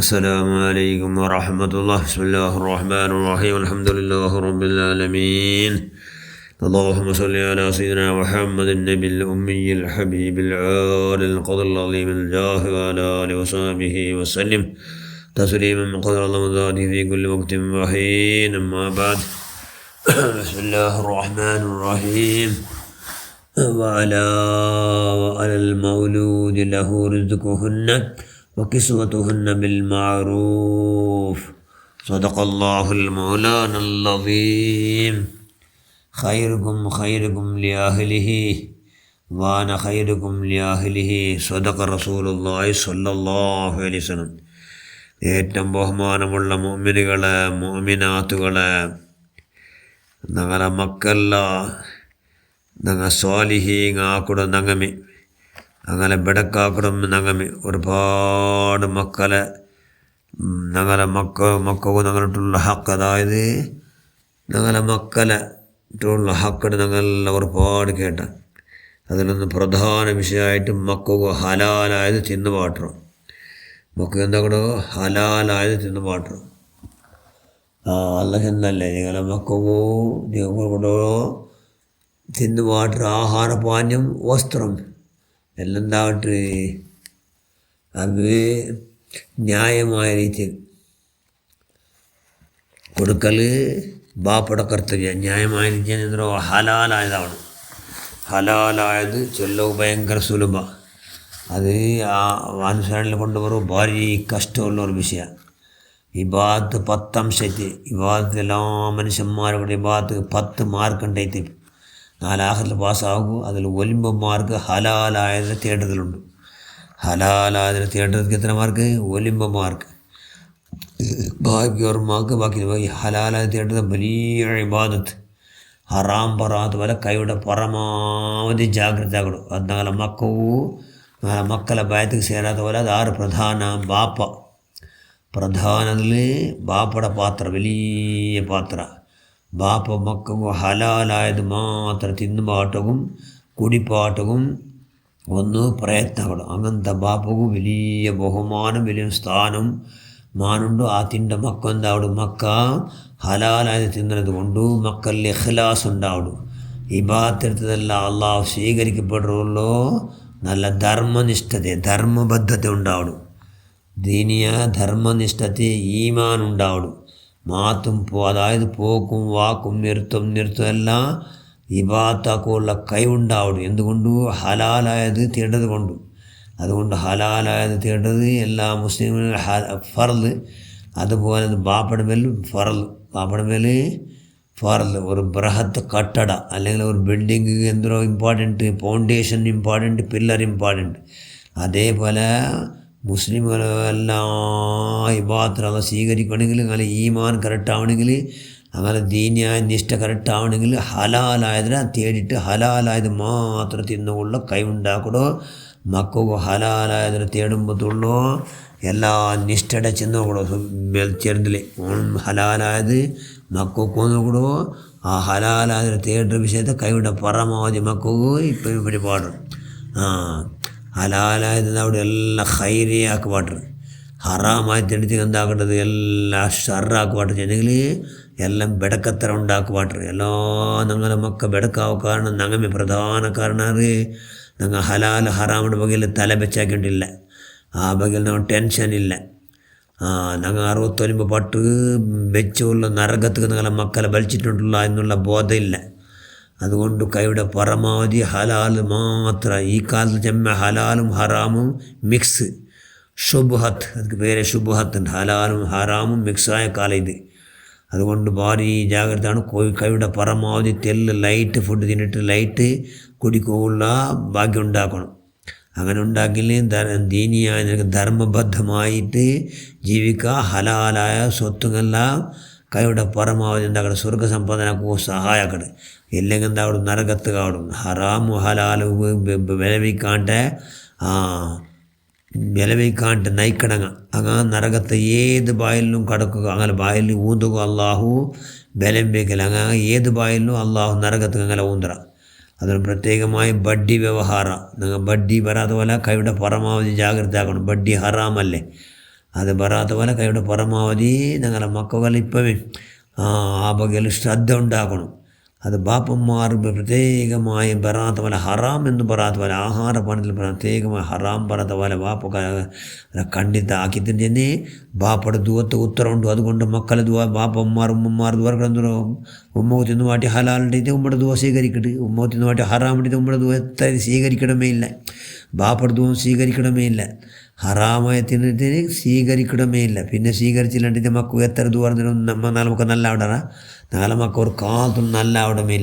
السلام عليكم ورحمة الله. بسم الله الرحمن الرحيم. الحمد لله رب العالمين. اللهم صل على سيدنا محمد النبي الأمي الحبيب العال القدر العظيم الجاه وعلى آله وصحبه وسلم تسليما من قدر الله ذاته في كل وقت وحين. أما بعد بسم الله الرحمن الرحيم. وعلى المولود له رزقهن وكسوتهن بالمعروف. صدق الله المولانا العظيم. خيركم لأهله وأنا خيركم لأهله. صدق رسول الله صلى الله عليه وسلم. ഏറ്റവും ബഹുമാനമുള്ള മുഅ്മിനുകളെ മുഅ്മിനാത്തുകളെ, ഞങ്ങളെ മക്കള ഞങ്ങൾ സ്വാലിഹീങ്ങാക്കുട നങ്ങമി അങ്ങനെ ബെടക്കാക്കുടം നങ്ങമി ഒരുപാട് മക്കളെ ഞങ്ങളെ മക്കൾക്ക് ഞങ്ങളിട്ടുള്ള ഹക്ക്, അതായത് ഞങ്ങളെ മക്കളെ ട്ടുള്ള ഹക്കട് ഞങ്ങളെല്ലാം ഒരുപാട് കേട്ട. അതിലൊന്ന് പ്രധാന വിഷയമായിട്ട് മക്കൾക്ക് ഹലാലായത് തിന്നു പാട്ടണം. മക്കൾക്ക് എന്താ കൂടെ ഹലാലായത് തിന്നു പാട്ടണം. അല്ല ചെന്നല്ലേ നിങ്ങളെ മക്കൾക്കോ നിങ്ങൾക്കൂടോ തിന്നു പാട്ട ആഹാരപാനീയം വസ്ത്രം എല്ലാം എന്താവട്ടെ അത് ന്യായമായ രീതിയിൽ കൊടുക്കൽ ബാപ്പയുടെ കർത്തവ്യം. ന്യായമായ രീതിയിൽ എന്തോ ഹലാലായതാണ്. ഹലാലായത് ചൊല്ലവും ഭയങ്കര സുലഭ. അത് ആ അനുസരണയിൽ കൊണ്ടുവരും ഭാരി കഷ്ടമുള്ള ഒരു വിഷയം. ഇബാദത്ത് 10 അംശത്ത് ഇബാദത്ത് എല്ലാ മനുഷ്യന്മാരുടെ ഇബാദത്ത് 10 മാർക്കുണ്ടായിട്ട് 4 ആഖിറിൽ പാസ്സാകും. അതിൽ 9 മാർക്ക് ഹലാലായതിന് തേടുതലുണ്ട്. ഹലാലായതിന് തേടുതൽക്ക് എത്ര മാർക്ക്? 9 മാർക്ക്. ബാക്കി 1 മാർക്ക് ബാക്കി. ഹലാലായ തേടുന്നത് വലിയ ഇബാദത്ത്. ഹറാം പറാത്ത് പോലെ കൈയുടെ പരമാവധി ജാഗ്രത ആകണം. അത് ഞങ്ങളെ മക്കളെ ഭയത്തേക്ക് ചേരാത്ത പോലെ അത് ആറ് പ്രധാന ബാപ്പ. പ്രധാനതിൽ ബാപ്പയുടെ പാത്ര, വലിയ പാത്ര. ബാപ്പ മക്കൾക്ക് ഹലാലായത് മാത്രം തിന്നുപാട്ടവും കുടിപ്പാട്ടവും ഒന്ന് പ്രയത്നപ്പെടും. അങ്ങനത്തെ ബാപ്പക്കും വലിയ ബഹുമാനം, വലിയ സ്ഥാനം മാനുണ്ട്. ആ തിൻ്റെ മക്ക എന്താവിടും? മക്ക ഹലാലായത് തിന്നുന്നത് കൊണ്ട് മക്കളിൽ ഇഖ്ലാസ് ഉണ്ടാവിടും. ഇബാദത്തെടുത്തതെല്ലാം അള്ളാഹു സ്വീകരിക്കപ്പെടുള്ളൂ. നല്ല ധർമ്മബദ്ധത ഉണ്ടാവിടും. ദീനിയ ധർമ്മനിഷ്ഠത്തെ ഈമാൻ ഉണ്ടാവിടും. അതായത് പോക്കും വാക്കും നിർത്തും എല്ലാം ഇബാദത്താക്കുള്ള കഴിവുണ്ടാവിടും. എന്തുകൊണ്ടു? ഹലാലായത് തേണ്ടത് കൊണ്ടു. അതുകൊണ്ട് ഹലാലായത് തേണ്ടത് എല്ലാ മുസ്ലിങ്ങളും ഫർള്. അതുപോലെ ബാപ്പയുടെ മേൽ ഫർള്. ഒരു ബൃഹത്ത് കട്ടട അല്ലെങ്കിൽ ഒരു ബിൽഡിങ് എന്തോ important, foundation important, pillar important. അതേപോലെ മുസ്ലിമുകളെല്ലാം ഇബാദത്ത് സ്വീകരിക്കണമെങ്കിൽ, അങ്ങനെ ഈമാൻ കറക്റ്റാവണമെങ്കിൽ, അങ്ങനെ ദീനിയായ നിഷ്ഠ കറക്റ്റാവണമെങ്കിൽ ഹലാലായതിനെ തേടിയിട്ട് ഹലാലായത് മാത്രം തിന്നുകൊള്ള കഴിവുണ്ടാക്കണോ. മക്കൾക്ക് ഹലാലായതിനെ തേടുമ്പോഴത്തുള്ളൂ എല്ലാ നിഷ്ഠയുടെ ചെന്നുകൂടോ. ചെറുതിൽ ഹലാലായത് മക്കൾക്കൊന്നുകൂടോ. ആ ഹലാലായതിനെ തേടുന്ന വിഷയത്തെ കൈവിട പരമാവധി മക്കൾക്ക് ഇപ്പം ഇവിടെ പാടും. ഹലാലായത് അവിടെ എല്ലാം ഹൈരിയാക്കി പാട്ടർ. ഹറാമായി തെടുത്ത് എന്താക്കേണ്ടത്? എല്ലാം ഷറാക്കി പാട്ടർ ചെന്നെങ്കിൽ എല്ലാം ബെടക്കത്തര ഉണ്ടാക്കി പാട്ടർ. എല്ലാം ഞങ്ങളെ മക്ക ബെടക്കാവ് കാരണം ഞങ്ങമേ പ്രധാന കാരണമാണ്. ഞങ്ങൾ ഹലാൽ ഹറാമിൻ്റെ ബകയിൽ തല വെച്ചാക്കിയിട്ടില്ല. ആ ബകയിൽ ഞങ്ങൾ ടെൻഷനില്ല. ഞങ്ങൾ 69 പട്ട് വെച്ചുള്ള നരകത്തേക്ക് ഞങ്ങളെ മക്കളെ വലിച്ചിട്ടുള്ള എന്നുള്ള ബോധമില്ല. അതുകൊണ്ട് കൈയുടെ പരമാവധി ഹലാൽ മാത്രം. ഈ കാലത്ത് ചെമ്മ ഹലാലും ഹറാമും മിക്സ്, ഷുബ്ഹത്ത്, അതിന് പേര് ഷുബ്ഹത്ത്. ഹലാലും ഹറാമും മിക്സായ കാലം ഇത്. അതുകൊണ്ട് ഭാരി ജാഗ്രതയാണ്. കൈയുടെ പരമാവധി തെല്ല് ലൈറ്റ് ഫുഡ് തിന്നിട്ട് ലൈറ്റ് കുടിക്കുള്ള ഭാഗ്യം ഉണ്ടാക്കണം. അങ്ങനെ ഉണ്ടാക്കില്ല ദീനിയായ ധർമ്മബദ്ധമായിട്ട് ജീവിക്കുക. ഹലാലായ സ്വത്തുങ്ങളെല്ലാം കൈയുടെ പരമാവധി എന്താക്കണം? സ്വർഗ സമ്പാദനക്കോ സഹായക്കണം. ഇല്ലെങ്കിൽ എന്താവിടും? നരകത്ത് കാവിടും. ഹറാമു ഹലാലും വിലവയ്ക്കാണ്ട് നയിക്കണങ്ങ. അങ്ങനെ നരകത്തെ ഏത് ബായിലും കടക്കുക. അങ്ങനെ ബായിൽ ഊതുക അള്ളാഹു ബലം വയ്ക്കൽ. അങ്ങനെ ഏത് ബായിലും അള്ളാഹു നരകത്ത് അങ്ങനെ ഊന്തറ. അതിന് പ്രത്യേകമായി ബഡ്ഡി വ്യവഹാരം. നിങ്ങൾ ബഡ്ഡി വരാതെ പോലെ കൈയുടെ പരമാവധി ജാഗ്രത ആക്കണം. ബഡ്ഡി ഹറാമല്ലേ. അത് ಬರಾತ പോലെ കൈയുടെ പരമാവധി ഞങ്ങളെ മക്കൾ ഇപ്പവേ ആ ബഗയിൽ ശ്രദ്ധ ഉണ്ടാക്കണം. അത് ബാപ്പന്മാർ പ്രത്യേകമായി ബറാത്ത പോലെ ഹറാം എന്ന് പറയാത്ത പോലെ ആഹാരപാനത്തിൽ പ്രത്യേകമായി ഹറാം പറയാത്ത പോലെ ബാപ്പ ಖಂಡಿತ ആക്കിത്തിന് തന്നെ ബാപ്പയുടെ ദുവത്ത് ഉത്തരവുണ്ട്. അതുകൊണ്ട് മക്കളെ ദുവ ബാപ്പന്മാർ ഉമ്മമാർ ദുവ കിടന്നു ഉമ്മ തിന്നു മാറ്റി ഹലാലിൻ്റെ ഉമ്മയുടെ ദുവ സ്വീകരിക്കട്ട്, ഉമ്മ തിന്നു മാറ്റി ഹറാമിൻ്റെ ഉമ്മയുടെ ദുവ എത്ര സ്വീകരിക്കണമേ ഇല്ല, ബാപ്പയുടെ ദുവ സ്വീകരിക്കണമേ ഇല്ല, ഹറാമായ തിന്നിട്ട് സ്വീകരിക്കണമേ ഇല്ല. പിന്നെ സ്വീകരിച്ചില്ലാണ്ടിൻ്റെ മക്കൾ എത്ര ദൂരം നമുക്ക് നല്ല അവിടെ നാളെ മക്ക ഒരു കാലത്തും നല്ല അവിടമേ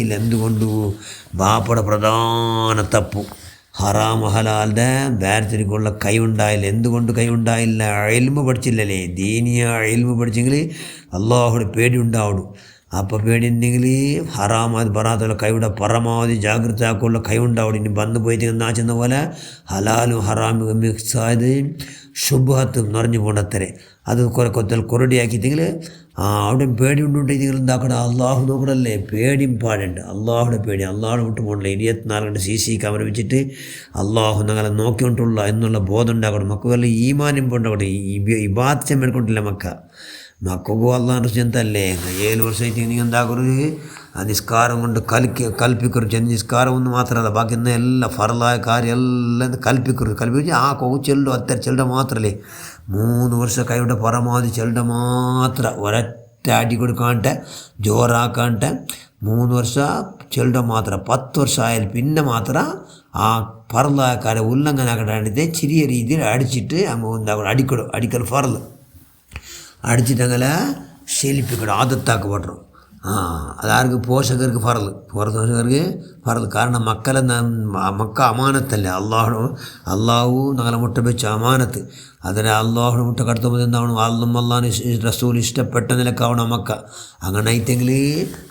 ഇല്ല. എന്തുകൊണ്ട്? ബാപ്പയുടെ പ്രധാന തപ്പു ഹറാം ഹലാലിൻ്റെ വേർതിരിക്കുള്ള കൈവുണ്ടായില്ല. എന്തുകൊണ്ട് കൈവുണ്ടായില്ല? ഇൽമു പഠിച്ചില്ലല്ലേ. ദീനിയ ഇൽമു പഠിച്ചെങ്കിൽ അള്ളാഹുടെ പേടി ഉണ്ടാവുള്ളൂ. അപ്പോൾ പേടിയുണ്ടെങ്കിൽ ഹറാമത് ബറാത്തുള്ള കൈയുടെ പരമാവധി ജാഗ്രത ആക്കുള്ള കൈവുണ്ടാവും. ഇനി വന്നു പോയിട്ട് നാച്ചുന്ന പോലെ ഹലാലും ഹറാമും മിക്സായത് ശുഭത്തും നിറഞ്ഞു പോകണ്ടത്തരെ അത് കൊത്തൽ കുരടിയാക്കിയിട്ടെങ്കിൽ അവിടെ പേടി ഉണ്ടുണ്ടെങ്കിൽ എന്താക്കണം? അള്ളാഹു നോക്കണല്ലേ. പേടിയും പാടുണ്ട്. അള്ളാഹുടെ പേടി അള്ളാഹുടെ വിട്ടു പോകണില്ല. 24 CC ക്യാമറ വെച്ചിട്ട് അള്ളാഹു ഞങ്ങളെ നോക്കിക്കൊണ്ടുള്ള എന്നുള്ള ബോധം ഉണ്ടാക്കണം. മക്കളെല്ലാം ഈമാനും പോണ്ടാകട്ടെ. ഈ ബാധ്യം എടുക്കൊണ്ടില്ല മക്കൾക്കും അള്ളാഹ് ചെന്തല്ലേ 7 വർഷമായിട്ട് നിങ്ങൾ എന്താക്കരുത്? ആ നിസ്കാരം കൊണ്ട് കൽപ്പിക്കരുത്. നിസ്കാരം ഒന്ന് മാത്രമല്ല, ബാക്കി ഇന്ന് എല്ലാം ഫറലായ കാര്യം എല്ലാം കൽപ്പിച്ച് ആ ചെല്ലു അത്ര ചെല്ലുടെ മാത്രമല്ലേ. 3 വർഷം കൈയുടെ പരമാവധി ചെല്ലുടെ മാത്രം ഒരൊറ്റ അടി കൊടുക്കാണ്ട് ജോറാക്കാണ്ട് 3 വർഷം ചെല്ലുടെ മാത്രം. 10 വർഷം ആയാലും പിന്നെ മാത്രം ആ ഫറലായ കാര്യം ഉല്ലംഘനാക്കണ്ടാണ്ടിട്ട് ചെറിയ രീതിയിൽ അടിച്ചിട്ട് അങ്ങ് എന്താക്കണം അടിക്കൽ ഫറല് അടിച്ചിട്ടങ്ങനെ ശീലിപ്പിക്കണം, ആദത്താക്കപ്പെടണം. അതാർക്ക് പോഷകർക്ക് പോഷകർക്ക് ഫറല്. കാരണം മക്ക അമാനത്തല്ല. അള്ളാഹു ഞങ്ങളെ മുട്ട വെച്ച അമാനത്ത്. അതിനെ അള്ളാഹുടെ മുട്ട കടത്തുമ്പോൾ എന്താവണം? അള്ളാഹ് റസൂൽ ഇഷ്ടപ്പെട്ട നിലക്കാവണം മക്ക. അങ്ങനെ ആയിട്ടെങ്കിൽ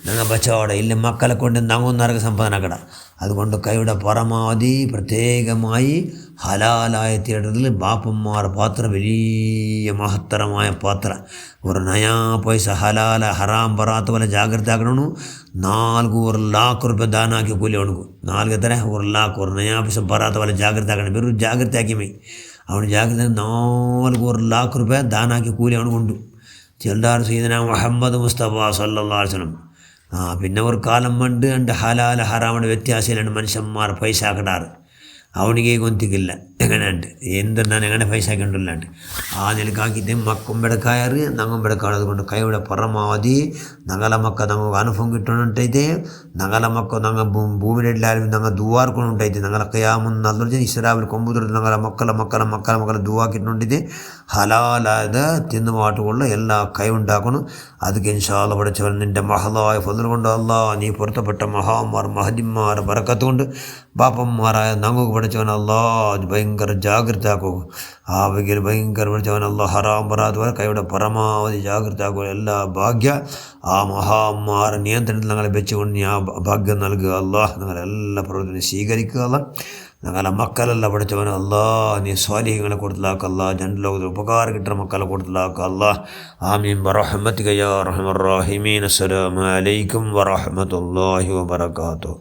ഞങ്ങൾ ബച്ചാവട ഇല്ല. മക്കളെ കൊണ്ട് ഞങ്ങൊന്നറക്ക് സമ്പാദനാക്കട. അതുകൊണ്ട് കൈയുടെ പരമാവധി പ്രത്യേകമായി ഹലാലായ തിയേറ്ററിൽ ബാപ്പന്മാർ പാത്രം വലിയ മഹത്തരമായ പാത്രം. ഒരു നയാ പൈസ ഹലാല ഹറാം ബറാത്ത പോലെ ജാഗ്രത ആക്കണു. 4 लाख रुपये दान ಹಾಕಿ ಕೂಲಿ ಅವನಿಗೂ 4 ಎತ್ತರ 1 लाख 1 ನಯಾ ಪೈಸೆ ಬರಾತ പോലെ ಜಾಗ್ರತೆ ಹಾಕಣ. ಬೇರೆ ಜಾಗ್ರತೆ ಹಾಕಿ ಮೈ ಅವನು ಜಾಗ್ರತೆ 4 लाख रुपये दान ಹಾಕಿ ಕೂಲಿ ಅವನಿಗುಂಡು. ചെല്ലാർ സയ്യിദന മുഹമ്മദ് മുസ്തഫ സല്ലല്ലാഹു അലൈഹി വസല്ലം. പിന്നെ ഒരു കാലം പണ്ട് ഹലാല ഹറാമിൻ്റെ വ്യത്യാസമില്ലാണ്ട് മനുഷ്യന്മാർ പൈസ ആക്കടാറ്. ಅವನಿಗೆ ಗೊಂತಿಗಿಲ್ಲ ಎಗಣಂಡು ಎಂದನ್ನು ಎಗಣೆ ಪೈಸಾ ಹಾಕೊಂಡುಲ್ಲಾಂಡು ಆ ನೆಲಕ್ಕಾಕಿದ್ದೆ ಮಕ್ಕಂ ಬೆಡಕಾಯರು ನಂಗಂ ಬೆಡಕಾಡೋದು ಕೊಂಡು ಕೈವಿಡ ಪರಮಾವಧಿ ನಗಲ ಮಕ್ಕ ನಂಗೆ ಅನುಭವ ಗಿಟ್ಟುಂಟೈತೆ. ನಗಲ ಮಕ್ಕ ನಂಗೆ ಭೂಮಿಲೆಡ್ಲಾರಿ ನಂಗೆ ದುವಾರ್ಕೊಂಡು ಉಂಟೈತೆ. ನಗಲ ಕಯಾಮುನ್ ನಲ್ಲೊರ್ಜಿ ಇಸ್ರಾವಿಲ್ ಕೊಂಬುದ್ರು ನಗಲ ಮಕ್ಕಳ ದುವಾಕಿಟ್ಟುಂಟಿದೆ. ഹലാലായത് തിന്നുമാട്ടുകൊള്ള എല്ലാ കൈ ഉണ്ടാക്കണം. അതൊക്കെ ഇൻഷാല്ല പഠിച്ചവൻ നിൻ്റെ മഹലായ ഫضل കൊണ്ട് അല്ലാ നീ പൊരുത്തപ്പെട്ട മഹാന്മാർ മഹദിന്മാർ ബറക്കത്ത് കൊണ്ട് ബാപ്പന്മാരായ ഞങ്ങൾക്ക് പഠിച്ചവൻ അല്ലാ ഭയങ്കര ജാഗ്രത ആക്കുക. ആ വകയിൽ ഭയങ്കര പഠിച്ചവൻ അല്ലാ ഹറാം ബറാത്ത് പോലെ കൈയുടെ പരമാവധി ജാഗ്രത ആക്കുക. എല്ലാ ഭാഗ്യ ആ മഹാന്മാർ നിയന്ത്രണത്തിൽ ഞങ്ങളെ വെച്ചുകൊണ്ട് നീ ആ ഭാഗ്യം നൽകുക. അല്ലാഹ് ഞങ്ങളെല്ലാ പ്രവർത്തനം സ്വീകരിക്കുക. അല്ല ഞങ്ങളെ മക്കളെല്ല പഠിച്ചവൻ അല്ലാ നീ സ്വാലിഹ്യങ്ങളെ കൊടുത്തലാക്കല്ല. ജനലോകത്തിൽ ഉപകാരം കിട്ടുന്ന മക്കളെ കൊടുത്തലാക്കല്ല. ആമീൻ ബറഹ്മതിക യാ അർഹമർ റഹീമീൻ. അസ്സലാമു അലൈക്കും വറഹ്മത്തുള്ളാഹി വബറകാതുഹു.